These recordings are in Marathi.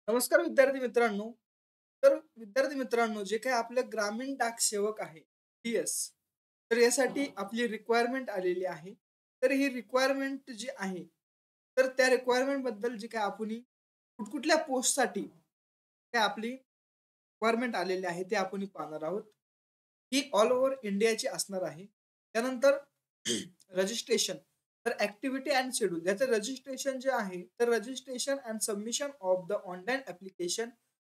नमस्कार विद्यार्थी मित्रांनो. तर विद्यार्थी मित्रांनो, जे काही आपलं ग्रामीण डाक सेवक आहे, टी-एस, तर यासाठी आपली रिक्वायरमेंट आलेली आहे. तर ही रिक्वायरमेंट जी आहे, तर त्या रिक्वायरमेंटबद्दल जे काही कुठकुठल्या पोस्टसाठी काय आपली रिक्वायरमेंट आलेली आहे, ते आपण पाहणार आहोत. ही ऑल ओव्हर इंडियाची असणार आहे. त्यानंतर रजिस्ट्रेशन, तर ॲक्टिव्हिटी अँड शेड्यूल याचं रजिस्ट्रेशन जे आहे, तर registration and submission of the online application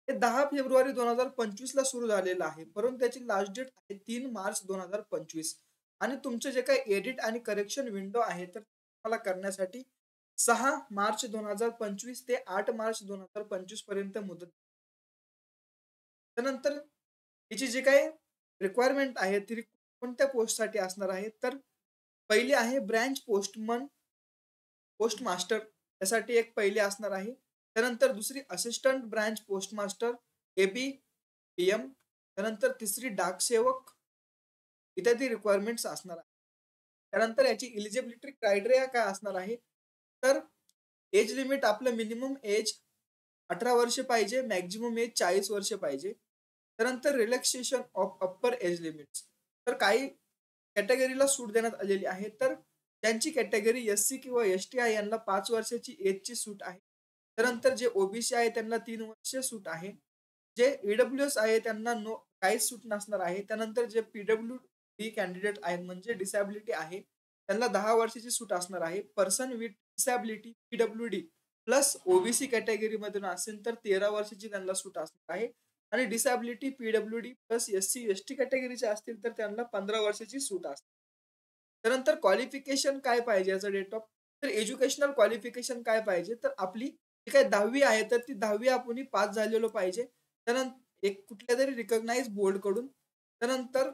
हे 10 फेब्रुवारी 2025 ला सुरू झालेलं आहे. परंतु त्याची लास्ट डेट आहे 3 मार्च 2025 आणि तुमचे जे काही एडिट आणि करेक्शन विंडो आहे, तर तुम्हाला करण्यासाठी 6 मार्च 2025 ते 8 मार्च 2025 पर्यंत मुदत. त्यानंतर हिची जी काही रिक्वायरमेंट आहे, ती कोणत्या पोस्टसाठी असणार आहे, तर पहिली आहे ब्रांच पोस्टमन पोस्ट मास्टर यासाठी एक पहिले असणार आहे. त्यानंतर दुसरी assistant branch post master AB, P-M. त्यानंतर तिसरी डाकसेवक इत्यादी रिक्वायरमेंट्स असणार आहे. त्यानंतर याची इलिजिबिलिटी क्रायटेरिया काय असणार आहे, तर एज लिमिट आपलं मिनिमम एज 18 वर्ष पाहिजे, मॅक्सिमम एज 40 वर्ष पाहिजे. त्यानंतर relaxation of upper age limits, तर काही कॅटेगरीला सूट देण्यात आलेली आहे. तर त्यांची कॅटेगरी एस-सी किंवा एस-टी आहे, यांना 5 वर्षाची एजची सूट आहे. त्यानंतर जे ओ-बी-सी आहे त्यांना 3 वर्ष सूट आहे. जे ई-डब्ल्यू-एस आहे त्यांना काहीच सूट नसणार आहे. त्यानंतर जे पी-डब्ल्यू-डी कॅन्डिडेट आहेत म्हणजे डिसॅबिलिटी आहे, त्यांना 10 वर्षाची सूट असणार आहे. Person with disability PWD plus OBC कॅटेगरीमधून असेल तर 13 वर्षाची त्यांना सूट असणार आहे आणि disability PWD plus SC, ST कॅटेगरीचे असतील तर त्यांना 15 वर्षाची सूट असते. त्यानंतर क्वालिफिकेशन काय पाहिजे याचा डेट ऑफ, तर एज्युकेशनल क्वालिफिकेशन काय पाहिजे, तर आपली जी काही 10वी आहे तर ती 10वी आपण पास झालेलो पाहिजे. त्यानंतर एक कुठल्यातरी रिकॉग्नाइज्ड बोर्डकडून. त्यानंतर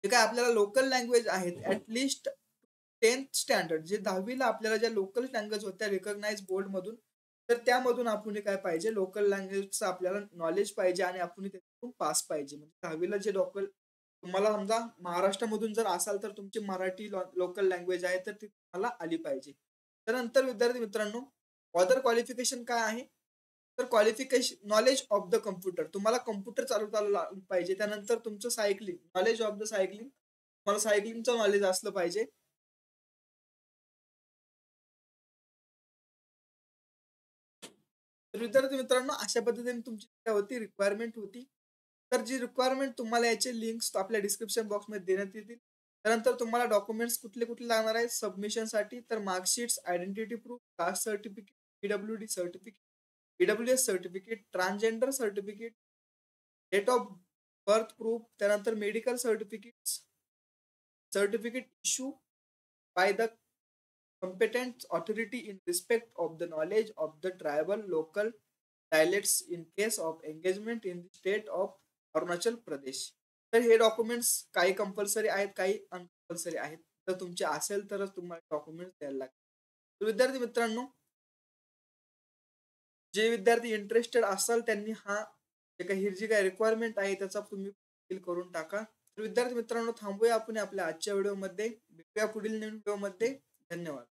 जे काही आपल्याला लोकल लँग्वेज आहेत ॲट लीस्ट 10th स्टँडर्ड, जे 10वी आपल्याला ज्या लोकल लँग्वेज होत्या रिकॉग्नाइज्ड बोर्डमधून, तर त्यामधून आपण काय पाहिजे, लोकल लँग्वेजचं आपल्याला नॉलेज पाहिजे आणि आपण त्यातून पास पाहिजे. म्हणजे 10वी जे तुम्हाला समजा महाराष्ट्रामधून जर असाल तर तुमची मराठी लोकल लँग्वेज आहे तर ती तुम्हाला आली पाहिजे. त्यानंतर विद्यार्थी मित्रांनो, अदर क्वालिफिकेशन काय आहे, तर qualification knowledge of the computer, तुम्हाला कॉम्प्युटर चालवता आलं पाहिजे. त्यानंतर तुमचं cycling, knowledge of the cycling, तुम्हाला सायकलिंगचं नॉलेज असलं पाहिजे. तर विद्यार्थी मित्रांनो, अशा पद्धतीने तुमची काय होती रिक्वायरमेंट होती. तर जी रिक्वायरमेंट तुम्हाला याचे लिंक्स आपल्या डिस्क्रिप्शन बॉक्समध्ये देण्यात येतील. त्यानंतर तुम्हाला डॉक्युमेंट्स कुठले-कुठले लागणार आहेत सबमिशनसाठी, तर marksheets, identity proof, caste certificate, P certificate, E certificate, transgender certificate, date of birth proof, त्यानंतर medical certificates, certificate issue by the competent authority in respect of the knowledge of the tribal local dialects in case of engagement in the state of Arunachal Pradesh. तर हे डॉक्युमेंट्स काही कंपल्सरी आहेत, काही अनकंपल्सरी आहेत. तर तुमचे असेल तरच तुम्हाला डॉक्युमेंट्स द्यायला लागतील. तर विद्यार्थी मित्रांनो, जे विद्यार्थी इंटरेस्टेड असाल त्यांनी ही जी काही रिक्वायरमेंट आहे त्याचा तुम्ही फिल करून टाका. तर विद्यार्थी मित्रांनो, थांबूया आपण आपल्या आजच्या व्हिडिओमध्ये. भेटूया पुढील नवीन व्हिडिओमध्ये. धन्यवाद.